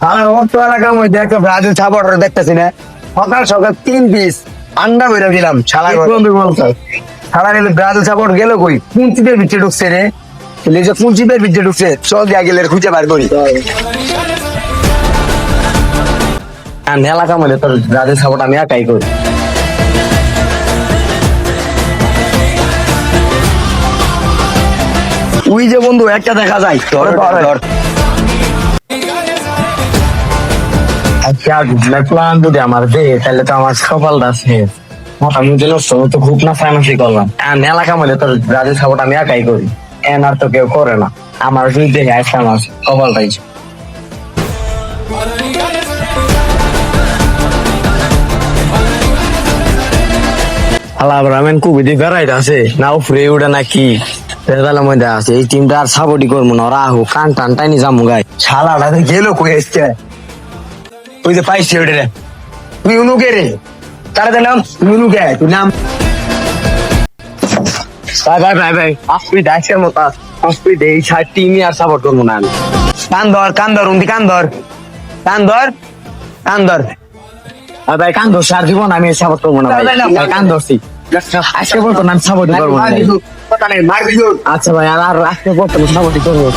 আমার অর্থ এলাকার মধ্যে একটা ব্রাজিল সাপোর্টার দেখতেছি না, সকাল সকাল 3 পিস আন্ডা বেরো দিলাম শালার বন্ধু বলতো শালা নিলে ব্রাজিল সাপোর্ট গেল কই কুঞ্চিদের ভিতরে ঢুকছে রে, যে কুঞ্চিদের ভিতরে ঢুকছে, চল দিয়া গেলে খুঁজে বার করি। এলাকার মধ্যে তোর ব্রাজিল সাপোর্ট আমি একাই করি। ওই যে বন্ধু একটা দেখা যায়, ধর ধর প্ল্যান যদি আমার দে তাহলে তো আমার সফলটা শেষ। আমি তো খুব নাচানাচি করলাম, এলাকা মধ্যে তোর ব্রাজিল সাপোর্ট আমি একাই করি, এন আর তো কেউ করে না। আমার যদি দেখে আসছে আমার সফলটাই। আলামেন কুবিদি বেড়াইতে আছে না উপরে উঠে নাকি রেজালের মধ্যে আছে। এই টিমটা আর সাপোর্টই করবো না, ওরা হোক কান টান টাইনি যাবো গাই। শালাটা গেল কই আসছে, তুই যে পাইছি ওটা রে, তুই উনুকে রে তারা নাম উনুকে, তুই নাম ভাই ভাই ভাই ভাই আসবি দেখছে মতো আসবি এই সাইড টিমই আর সাপোর্ট করবো না আমি। কান ধর উন্দি কান ধর ভাই কান ধর সার দিব না, আমি সাপোর্ট করবো না ভাই, কান ধরছি আজকে বলতো না আমি সাপোর্ট করবো না। আচ্ছা ভাই আর আজকে বলতো সাপোর্ট করবো।